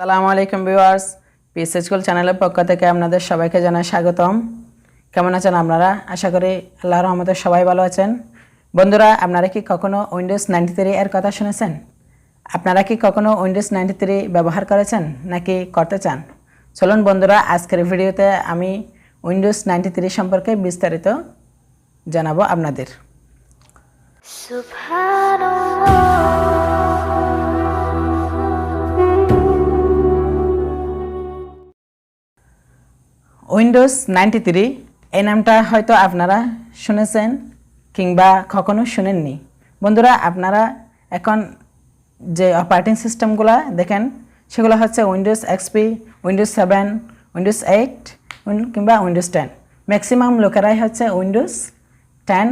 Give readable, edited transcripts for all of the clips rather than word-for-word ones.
আসসালামু আলাইকুম viewers, PS school চ্যানেলের পক্ষ থেকে আপনাদের সবাইকে জানাই স্বাগতম। কেমন আছেন আপনারা? আশা করি আল্লাহর রহমতে সবাই ভালো আছেন। বন্ধুরা, আপনারা কি কখনো উইন্ডোজ 93 এর কথা শুনেছেন? আপনারা কি কখনো উইন্ডোজ 93 ব্যবহার করেছেন নাকি করতে চান? চলুন বন্ধুরা, আজকের ভিডিওতে আমি উইন্ডোজ 93 সম্পর্কে বিস্তারিত জানাবো আপনাদের। উইন্ডোজ 93 এই নামটা হয়তো আপনারা শুনেছেন কিংবা কখনো শুনেননি। বন্ধুরা, আপনারা এখন যে অপারেটিং সিস্টেমগুলো দেখেন সেগুলো হচ্ছে উইন্ডোজ এক্সপি, উইন্ডোজ 7, উইন্ডোজ 8 কিংবা উইন্ডোজ 10। ম্যাক্সিমাম লোকেরাই হচ্ছে উইন্ডোজ 10,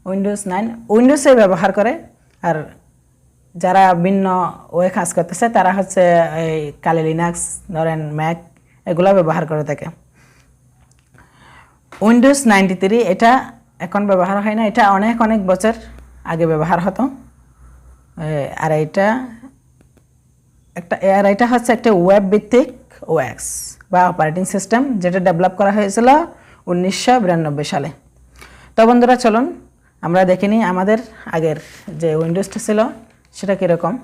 উইন্ডোজ 9 উইন্ডোজে ব্যবহার করে। আর যারা ভিন্ন ওয়ে কাজ করতেছে তারা হচ্ছে এই কালি লিনাক্স, ধরেন ম্যাক, এগুলো ব্যবহার করে থাকে। উইন্ডোজ 93 এটা এখন ব্যবহার হয় না, এটা অনেক অনেক বছর আগে ব্যবহার হতো। আর এটা হচ্ছে একটা ওয়েব ভিত্তিক ওএস বা অপারেটিং সিস্টেম, যেটা ডেভেলপ করা হয়েছিল 1992 সালে। তো বন্ধুরা, চলুন আমরা দেখে নিই আমাদের আগের যে উইন্ডোজটা ছিল সেটা কীরকম।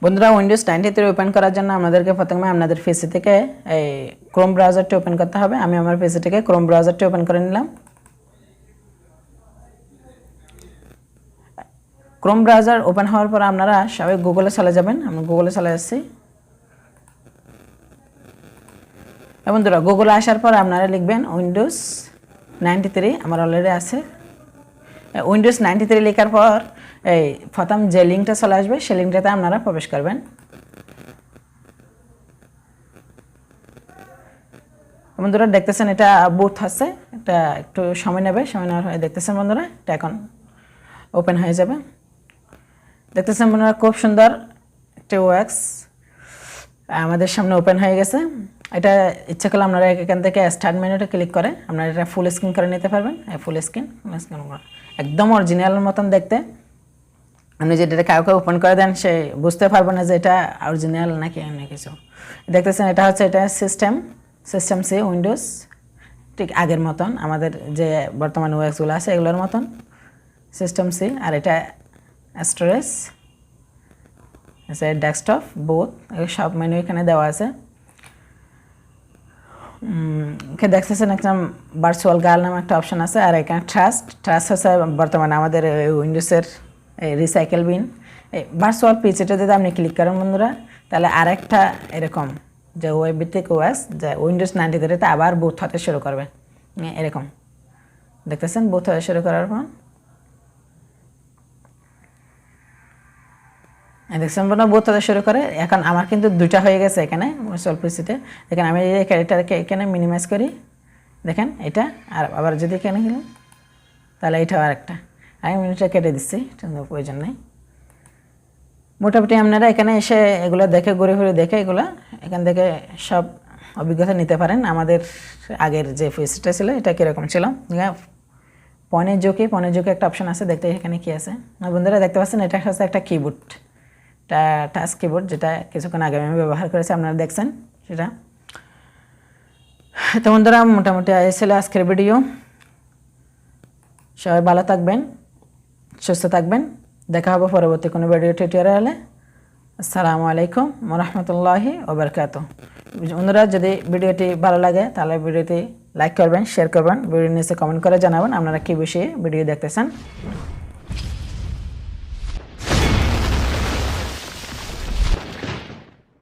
বন্ধুরা, উইন্ডোজ 93 ওপেন করার জন্য আমাদেরকে প্রথমে আপনাদের পিসি থেকে এই ক্রোম ব্রাউজারটি ওপেন করতে হবে। আমি আমার পিসি থেকে ক্রোম ব্রাউজারটি ওপেন করে নিলাম। ক্রোম ব্রাউজার ওপেন হওয়ার পর আপনারা সবাই গুগলে চলে যাবেন। আমি গুগলে চলে যাচ্ছি। বন্ধুরা, গুগলে আসার পর আপনারা লিখবেন উইন্ডোজ 93। আমার অলরেডি আছে। উইন্ডোজ 93 লেখার পর এই প্রথম যে লিঙ্কটা চলে আসবে সেই লিঙ্কটাতে আপনারা প্রবেশ করবেন। বন্ধুরা, দেখতেছেন এটা বুট হচ্ছে, এটা একটু সময় নেবে। সময় নেওয়ার পরে দেখতেছেন বন্ধুরা, এটা এখন ওপেন হয়ে যাবে। দেখতেছেন বন্ধুরা, খুব সুন্দর একটা ওএস আমাদের সামনে ওপেন হয়ে গেছে। এটা ইচ্ছা করলে আপনারা এখান থেকে স্টার্ট মেনুতে ক্লিক করে আপনারা এটা ফুল স্ক্রিন করে নিতে পারবেন। ফুল স্ক্রিন একদম অরিজিনালের মতন দেখতে। আপনি যেটা কাউকে ওপেন করে দেন সে বুঝতে পারবে না যে এটা অরিজিনাল নাকি অন্য কিছু। দেখতেছেন এটা হচ্ছে এটা সিস্টেম সি উইন্ডোজ, ঠিক আগের মতন আমাদের যে বর্তমান ওএসগুলো আছে এগুলোর মতন সিস্টেম সি। আর এটা স্টোরেজ, ডেস্কটপ, বোথ সব মেনু এখানে দেওয়া আছে। দেখতেছেন একটা ভার্চুয়াল গার্ল নামে একটা অপশন আছে। আর এখানে ট্রাস্ট হচ্ছে বর্তমানে আমাদের উইন্ডোজের রিসাইকেল বিন। এই ভার্চুয়াল পিসিটা যদি আপনি ক্লিক করেন বন্ধুরা, তাহলে আরেকটা এরকম যে ওয়েব ভিত্তিক ওএস যে উইন্ডোজ 93-তে আবার বুট হতে শুরু করবে। এরকম দেখতেছেন বুট হতে শুরু করার পর দেখছেন বন্ধুরা, বুট হতে শুরু করে। এখন আমার কিন্তু দুইটা হয়ে গেছে এখানে ভার্চুয়াল পিসিতে। দেখেন আমি এই ক্যারেক্টারকে এখানে মিনিমাইজ করি, দেখেন এটা। আর আবার যদি এখানে গেলাম তাহলে এটাও আরেকটা। আমি মিনিটটা কেটে দিচ্ছি, প্রয়োজন নেই। মোটামুটি আপনারা এখানে এসে এগুলো দেখে ঘুরে ঘুরে দেখে এগুলো এখান থেকে সব অভিজ্ঞতা নিতে পারেন। আমাদের আগের যে পিসিটা ছিল এটা কীরকম ছিল। পনের ঝুঁকি একটা অপশন আছে, দেখতে এখানে কী আছে। বন্ধুরা দেখতে পাচ্ছেন এটা হচ্ছে একটা কিবোর্ড, এটা টাচ কিবোর্ড, যেটা কিছুক্ষণ আগে আমি ব্যবহার করেছি, আপনারা দেখছেন সেটা। তো বন্ধুরা, মোটামুটি ছিল আজকের ভিডিও। সবাই ভালো থাকবেন, সুস্থ থাকবেন। দেখা হবে পরবর্তী কোনো ভিডিও টিউটোরিয়ালে। আসসালামু আলাইকুম ওয়া রাহমাতুল্লাহি ওয়া বারাকাতুহু। বন্ধুরা, যদি ভিডিওটি ভালো লাগে তাহলে ভিডিওটি লাইক করবেন, শেয়ার করবেন, ভিডিওর নিচে কমেন্ট করে জানাবেন আপনারা কী বিষয়ে ভিডিও দেখতেছেন।